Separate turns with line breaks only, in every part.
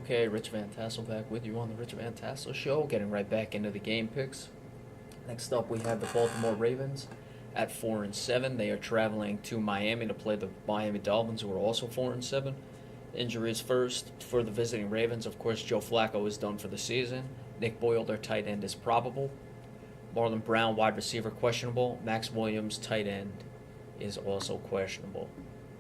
Okay, Rich Van Tassel back with you on the Rich Van Tassel Show, getting right back into the game picks. Next up, we have the Baltimore Ravens at 4-7. They are traveling to Miami to play the Miami Dolphins, who are also 4-7. Injuries first for the visiting Ravens. Of course, Joe Flacco is done for the season. Nick Boyle, their tight end, is probable. Marlon Brown, wide receiver, questionable. Max Williams, tight end, is also questionable.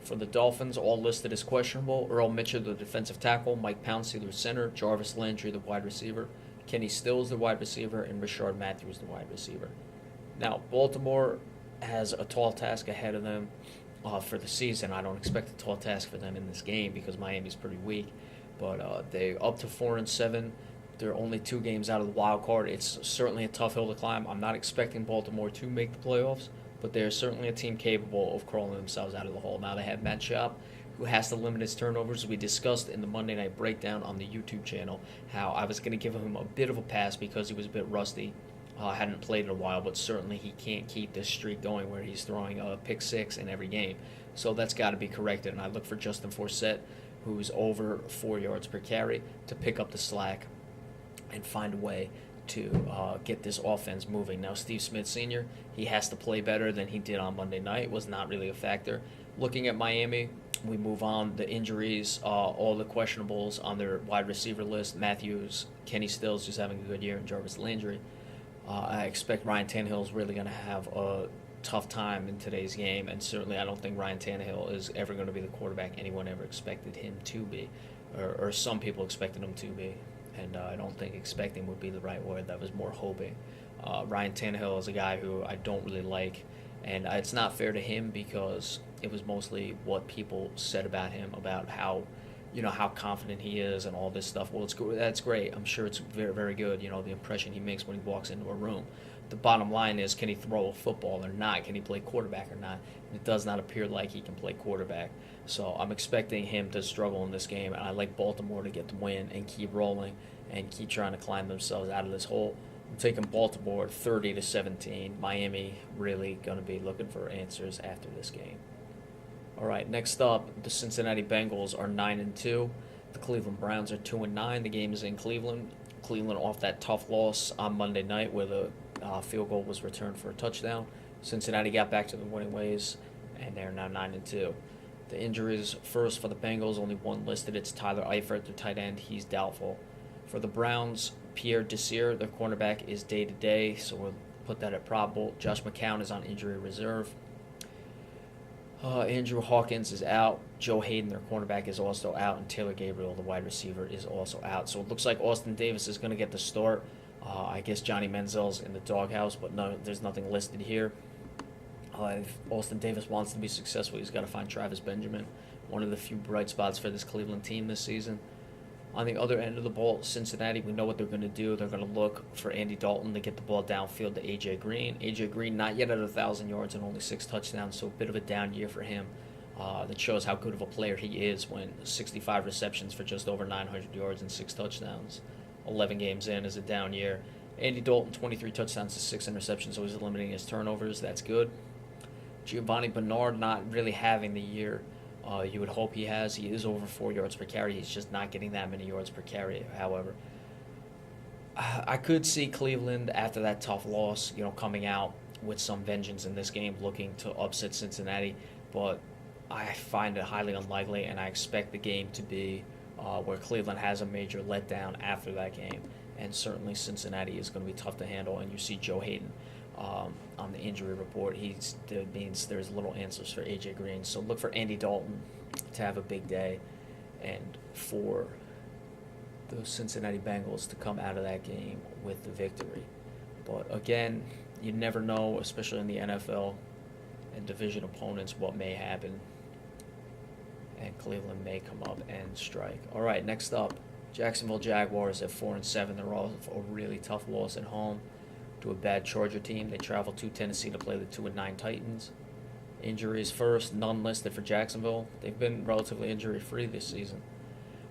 For the Dolphins, all listed as questionable. Earl Mitchell, the defensive tackle. Mike Pouncey, the center. Jarvis Landry, the wide receiver. Kenny Stills, the wide receiver. And Rashard Matthews, the wide receiver. Now, Baltimore has a tall task ahead of them for the season. I don't expect a tall task for them in this game because Miami's pretty weak. But they're up to 4-7. They're only 2 games out of the wild card. It's certainly a tough hill to climb. I'm not expecting Baltimore to make the playoffs, but they're certainly a team capable of crawling themselves out of the hole. Now they have Matt Schaub, who has to limit his turnovers. We discussed in the Monday Night Breakdown on the YouTube channel how I was going to give him a bit of a pass because he was a bit rusty. Hadn't played in a while, but certainly he can't keep this streak going where he's throwing a pick six in every game. So that's got to be corrected, and I look for Justin Forsett, who's over 4 yards per carry, to pick up the slack and find a way to get this offense moving. Now, Steve Smith Sr., he has to play better than he did on Monday night. Was not really a factor. Looking at Miami, we move on. The injuries, all the questionables on their wide receiver list. Matthews, Kenny Stills, who's having a good year, and Jarvis Landry. I expect Ryan Tannehill is really going to have a tough time in today's game, and certainly I don't think Ryan Tannehill is ever going to be the quarterback anyone ever expected him to be, or some people expected him to be. And I don't think expecting would be the right word. That was more hoping. Ryan Tannehill is a guy who I don't really like, and it's not fair to him because it was mostly what people said about him, about how, how confident he is and all this stuff. Well, that's great. I'm sure it's very, very good. The impression he makes when he walks into a room. The bottom line is, can he throw a football or not? Can he play quarterback or not? And it does not appear like he can play quarterback. So I'm expecting him to struggle in this game, and I like Baltimore to get the win and keep rolling and keep trying to climb themselves out of this hole. I'm taking Baltimore 30-17. Miami really going to be looking for answers after this game. All right, next up, the Cincinnati Bengals are 9-2. The Cleveland Browns are 2-9. The game is in Cleveland. Cleveland off that tough loss on Monday night where the field goal was returned for a touchdown. Cincinnati got back to the winning ways, and they're now 9-2. The injuries first for the Bengals, only one listed. It's Tyler Eifert, the tight end. He's doubtful. For the Browns, Pierre Desir, their cornerback, is day-to-day, so we'll put that at probable. Josh McCown is on injury reserve. Andrew Hawkins is out. Joe Hayden, their cornerback, is also out, and Taylor Gabriel, the wide receiver, is also out. So it looks like Austin Davis is going to get the start. I guess Johnny Manziel's in the doghouse, but no, there's nothing listed here. If Austin Davis wants to be successful, he's got to find Travis Benjamin, one of the few bright spots for this Cleveland team this season. On the other end of the ball, Cincinnati, we know what they're going to do. They're going to look for Andy Dalton to get the ball downfield to A.J. Green. A.J. Green not yet at 1,000 yards and only 6 touchdowns, so a bit of a down year for him. That shows how good of a player he is when 65 receptions for just over 900 yards and 6 touchdowns. 11 games in is a down year. Andy Dalton, 23 touchdowns to 6 interceptions, so he's limiting his turnovers. That's good. Giovanni Bernard not really having the year you would hope he has. He is over 4 yards per carry. He's just not getting that many yards per carry, however. I could see Cleveland, after that tough loss, coming out with some vengeance in this game, looking to upset Cincinnati, but I find it highly unlikely, and I expect the game to be where Cleveland has a major letdown after that game, and certainly Cincinnati is going to be tough to handle, and you see Joe Hayden on the injury report. That means there's little answers for A.J. Green. So look for Andy Dalton to have a big day and for the Cincinnati Bengals to come out of that game with the victory. But again, you never know, especially in the NFL and division opponents, what may happen. And Cleveland may come up and strike. All right, next up, Jacksonville Jaguars at 4-7. They're all a really tough loss at home to a bad Charger team. They travel to Tennessee to play the 2-9 Titans. Injuries first, none listed for Jacksonville. They've been relatively injury-free this season.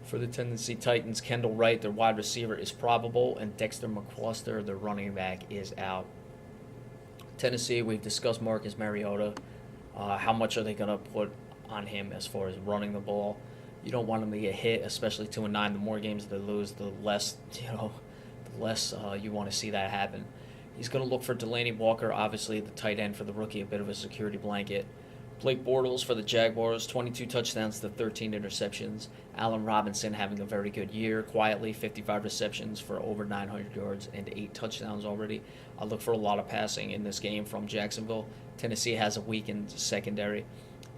For the Tennessee Titans, Kendall Wright, their wide receiver, is probable, and Dexter McCluster, their running back, is out. Tennessee, we've discussed Marcus Mariota. How much are they going to put on him as far as running the ball? You don't want them to get hit, especially 2-9. The more games they lose, the less you want to see that happen. He's going to look for Delaney Walker, obviously the tight end for the rookie, a bit of a security blanket. Blake Bortles for the Jaguars, 22 touchdowns to 13 interceptions. Allen Robinson having a very good year, quietly 55 receptions for over 900 yards and 8 touchdowns already. I look for a lot of passing in this game from Jacksonville. Tennessee has a weakened secondary.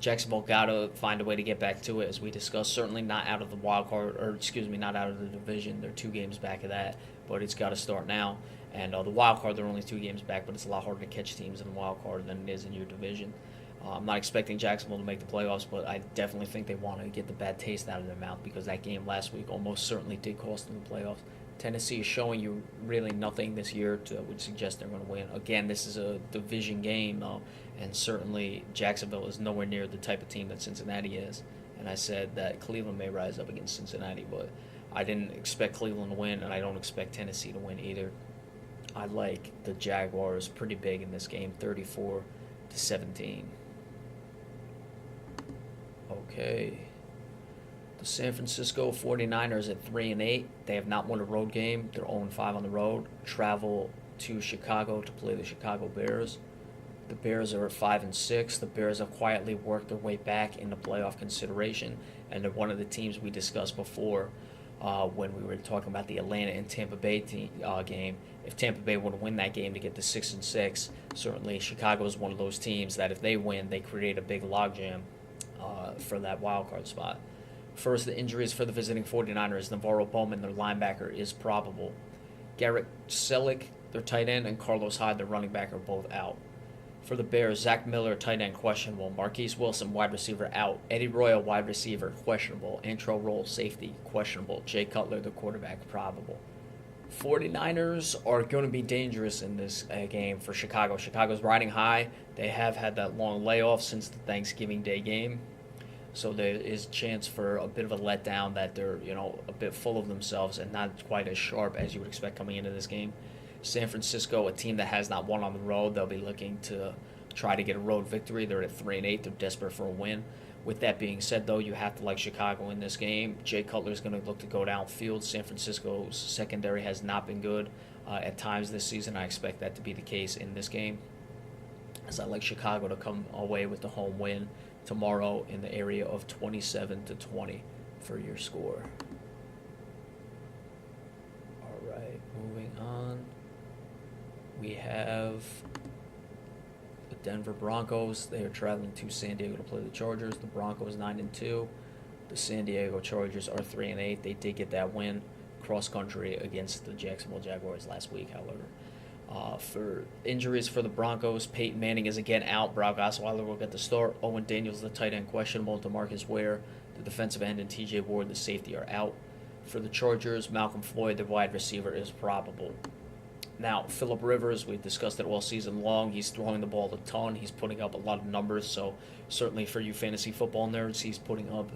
Jacksonville got to find a way to get back to it, as we discussed. Certainly not out of the wild card, not out of the division. They're 2 games back of that, but it's got to start now. And the wild card, they're only 2 games back, but it's a lot harder to catch teams in the wild card than it is in your division. I'm not expecting Jacksonville to make the playoffs, but I definitely think they want to get the bad taste out of their mouth, because that game last week almost certainly did cost them the playoffs. Tennessee is showing you really nothing this year that would suggest they're going to win. Again, this is a division game, though, and certainly Jacksonville is nowhere near the type of team that Cincinnati is. And I said that Cleveland may rise up against Cincinnati, but I didn't expect Cleveland to win, and I don't expect Tennessee to win either. I like the Jaguars pretty big in this game, 34-17. Okay. The San Francisco 49ers at 3-8. They have not won a road game. They're 0-5 on the road. Travel to Chicago to play the Chicago Bears. The Bears are at 5-6. The Bears have quietly worked their way back into playoff consideration, and they're one of the teams we discussed before when we were talking about the Atlanta and Tampa Bay game. If Tampa Bay would win that game to get to 6-6, certainly Chicago is one of those teams that if they win, they create a big logjam for that wild card spot. First, the injuries for the visiting 49ers. Navarro Bowman, their linebacker, is probable. Garrett Selleck, their tight end, and Carlos Hyde, their running back, are both out. For the Bears, Zach Miller, tight end, questionable. Marquise Wilson, wide receiver, out. Eddie Royal, wide receiver, questionable. Antro Roll, safety, questionable. Jay Cutler, the quarterback, probable. 49ers are going to be dangerous in this game for Chicago. Chicago's riding high. They have had that long layoff since the Thanksgiving Day game. So there is a chance for a bit of a letdown, that they're, a bit full of themselves and not quite as sharp as you would expect coming into this game. San Francisco, a team that has not won on the road, they'll be looking to try to get a road victory. They're at 3-8. They're desperate for a win. With that being said, though, you have to like Chicago in this game. Jay Cutler is going to look to go downfield. San Francisco's secondary has not been good at times this season. I expect that to be the case in this game, as I like Chicago to come away with the home win tomorrow in the area of 27-20 for your score. All right, moving on. We have the Denver Broncos. They are traveling to San Diego to play the Chargers. The Broncos 9-2. The San Diego Chargers are 3-8. They did get that win cross country against the Jacksonville Jaguars last week, however. For injuries for the Broncos, Peyton Manning is again out. Brock Osweiler will get the start. Owen Daniels, the tight end, questionable. DeMarcus Ware, the defensive end, and TJ Ward, the safety, are out. For the Chargers, Malcolm Floyd, the wide receiver, is probable. Now, Phillip Rivers, we've discussed it all season long. He's throwing the ball a ton. He's putting up a lot of numbers. So certainly for you fantasy football nerds, he's putting up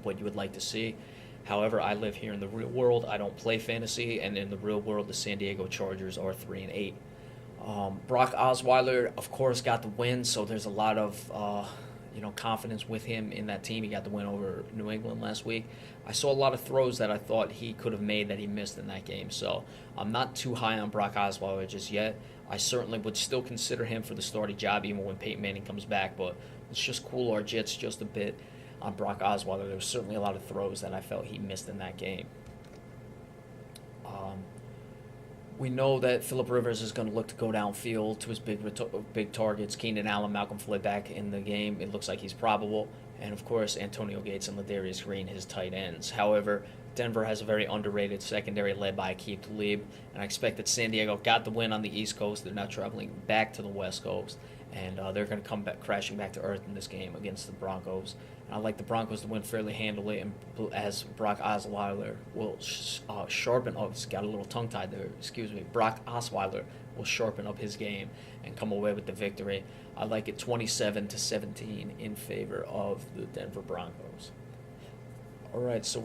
what you would like to see. However, I live here in the real world. I don't play fantasy, and in the real world, the San Diego Chargers are 3-8. Brock Osweiler, of course, got the win, so there's a lot of confidence with him in that team. He got the win over New England last week. I saw a lot of throws that I thought he could have made that he missed in that game, so I'm not too high on Brock Osweiler just yet. I certainly would still consider him for the starting job even when Peyton Manning comes back, but let's just cool our jets just a bit on Brock Osweiler. There was certainly a lot of throws that I felt he missed in that game. We know that Phillip Rivers is going to look to go downfield to his big targets. Keenan Allen, Malcolm Floyd back in the game. It looks like he's probable. And, of course, Antonio Gates and Ladarius Green, his tight ends. However, Denver has a very underrated secondary led by Aqib Talib. And I expect that San Diego got the win on the East Coast. They're now traveling back to the West Coast. And they're going to come back crashing back to earth in this game against the Broncos. And I like the Broncos to win fairly handily, and as Brock Osweiler will sharpen up. He's got a little tongue-tied there. Excuse me. Brock Osweiler will sharpen up his game and come away with the victory. I like it 27-17 in favor of the Denver Broncos. All right, so